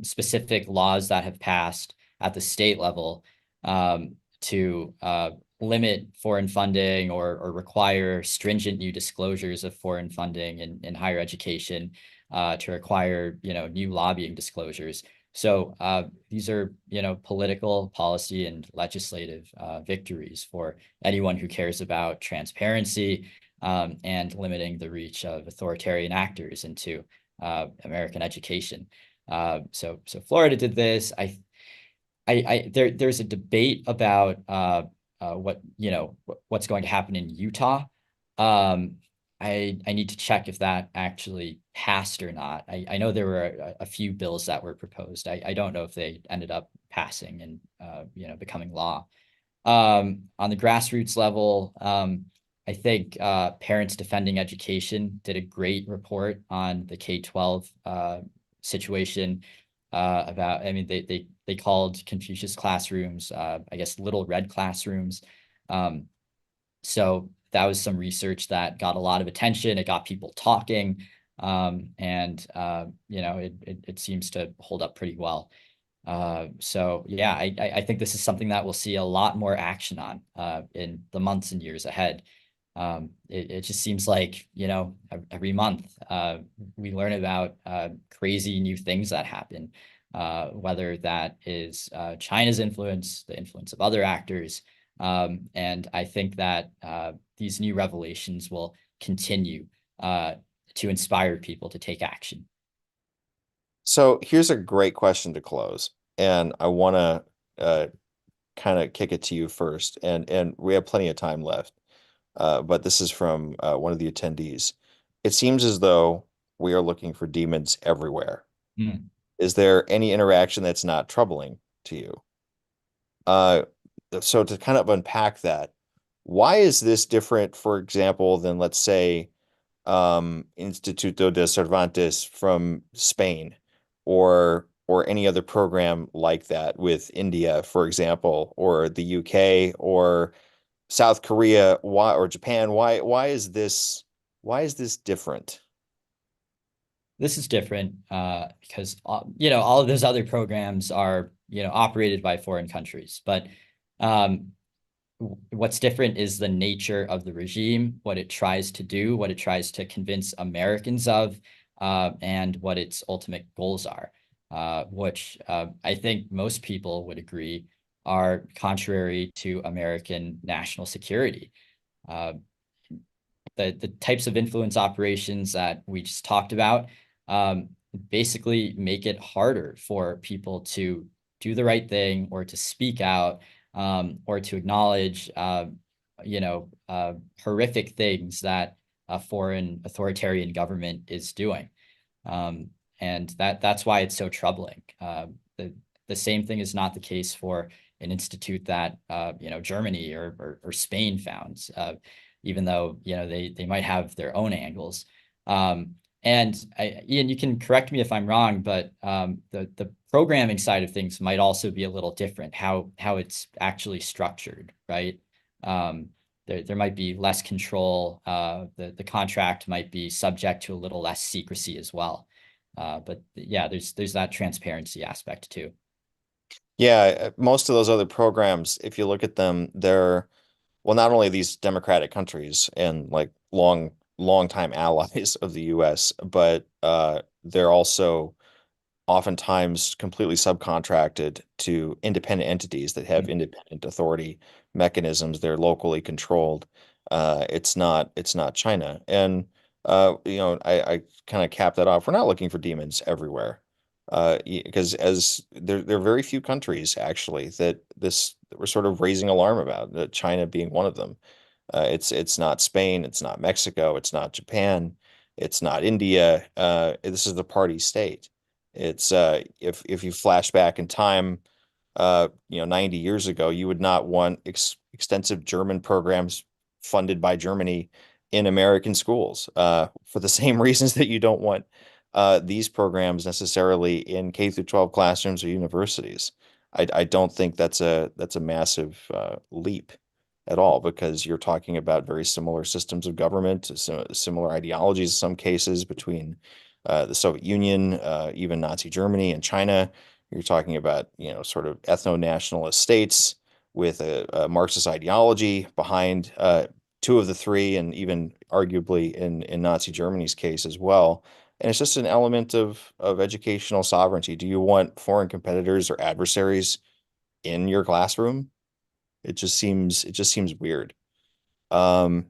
specific laws that have passed at the state level to limit foreign funding or require stringent new disclosures of foreign funding in higher education, to require new lobbying disclosures. So these are political, policy, and legislative victories for anyone who cares about transparency and limiting the reach of authoritarian actors into American education. So Florida did this. There's a debate about what's going to happen in Utah. Um, I need to check if that actually passed or not. I know there were a few bills that were proposed. I don't know if they ended up passing and becoming law. On the grassroots level, I think Parents Defending Education did a great report on the K-12 situation about, I mean, they called Confucius classrooms, I guess, little red classrooms. So that was some research that got a lot of attention. It got people talking, and it seems to hold up pretty well. So yeah, I think this is something that we'll see a lot more action on in the months and years ahead. It just seems like, every month we learn about crazy new things that happen, whether that is China's influence, the influence of other actors. And I think that these new revelations will continue to inspire people to take action. So here's a great question to close, and I want to kind of kick it to you first, and we have plenty of time left. But this is from one of the attendees. It seems as though we are looking for demons everywhere. Mm. Is there any interaction that's not troubling to you? Uh, so to kind of unpack that, why is this different, for example, than let's say Instituto de Cervantes from Spain or any other program like that with India, for example, or the UK or South Korea, why or Japan? Why is this different? This is different because all of those other programs are operated by foreign countries, but um, what's different is the nature of the regime, what it tries to do, what it tries to convince Americans of, and what its ultimate goals are, which I think most people would agree are contrary to American national security. Uh, the types of influence operations that we just talked about basically make it harder for people to do the right thing or to speak out, or to acknowledge horrific things that a foreign authoritarian government is doing. Um, and that's why it's so troubling. The same thing is not the case for an institute that Germany or Spain founds, even though they might have their own angles. And Ian, you can correct me if I'm wrong, but the programming side of things might also be a little different, how it's actually structured, right? There might be less control. The contract might be subject to a little less secrecy as well. But yeah, there's that transparency aspect too. Yeah, most of those other programs, if you look at them, they're well, not only these democratic countries and like long time allies of the US, but they're also oftentimes completely subcontracted to independent entities that have independent authority mechanisms. They're locally controlled. It's not China. And I kind of cap that off. We're not looking for demons everywhere. Because as there are very few countries actually that we're sort of raising alarm about, China being one of them. It's not Spain, it's not Mexico, it's not Japan, it's not India. This is the party state. It's if you flash back in time, 90 years ago, you would not want extensive German programs funded by Germany in American schools, for the same reasons that you don't want these programs necessarily in K through 12 classrooms or universities. I don't think that's a massive leap. at all, because you're talking about very similar systems of government, similar ideologies in some cases between the Soviet Union, even Nazi Germany and China. You're talking about, sort of ethno-nationalist states with a Marxist ideology behind two of the three, and even arguably in Nazi Germany's case as well. And it's just an element of educational sovereignty. Do you want foreign competitors or adversaries in your classroom? It just seems weird. Um,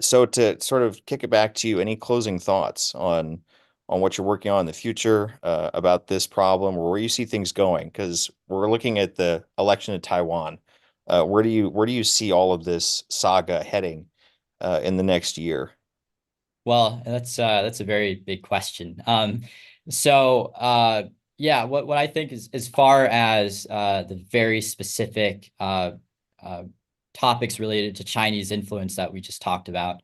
so to sort of kick it back to you, any closing thoughts on what you're working on in the future about this problem, or where you see things going? Because we're looking at the election in Taiwan. Where do you see all of this saga heading in the next year? Well, that's a very big question. So yeah, what I think is, as far as the very specific uh, topics related to Chinese influence that we just talked about,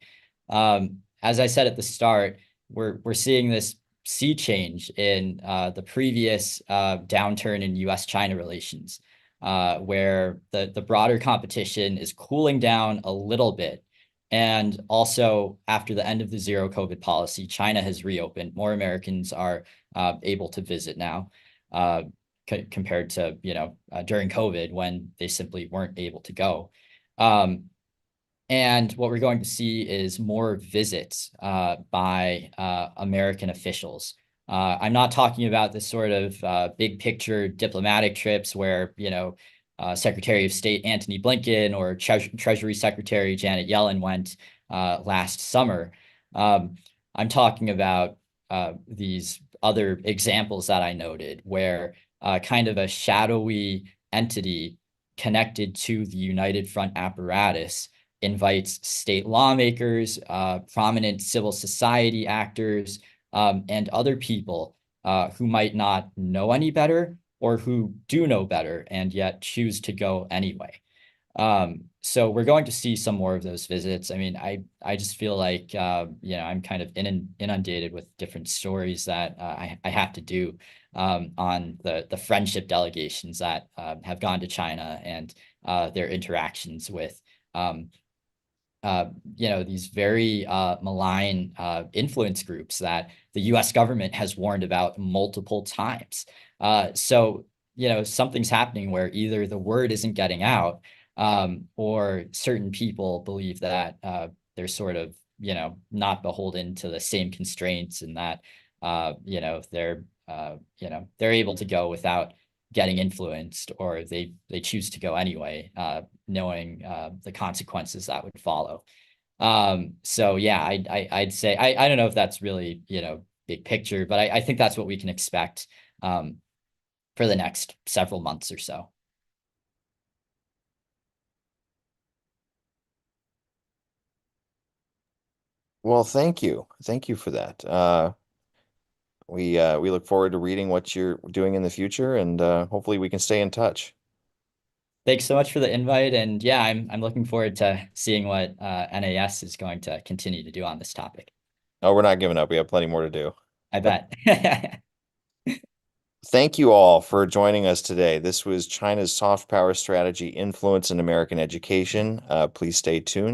as I said at the start, we're seeing this sea change in the previous downturn in U.S.-China relations, where the broader competition is cooling down a little bit. And also, after the end of the zero COVID policy, China has reopened. More Americans are able to visit now, compared to, during COVID, when they simply weren't able to go. Um, and what we're going to see is more visits by American officials. I'm not talking about this sort of big picture diplomatic trips where, Secretary of State Antony Blinken or Treasury Secretary Janet Yellen went last summer. I'm talking about these other examples that I noted, where kind of a shadowy entity connected to the United Front apparatus invites state lawmakers, prominent civil society actors, and other people who might not know any better, or who do know better and yet choose to go anyway. So we're going to see some more of those visits. I mean, I just feel like I'm kind of inundated with different stories that I have to do on the friendship delegations that have gone to China, and their interactions with these very malign influence groups that the US government has warned about multiple times. So, something's happening where either the word isn't getting out, or certain people believe that they're sort of, not beholden to the same constraints, and that, they're able to go without getting influenced, or they choose to go anyway, knowing the consequences that would follow. So yeah, I'd say I don't know if that's really, big picture, but I think that's what we can expect for the next several months or so. Well, thank you for that. We look forward to reading what you're doing in the future, and hopefully we can stay in touch. Thanks so much for the invite, and yeah, I'm looking forward to seeing what NAS is going to continue to do on this topic. Oh, we're not giving up. We have plenty more to do. I bet. Thank you all for joining us today. This was China's soft power strategy influence in American education. Please stay tuned.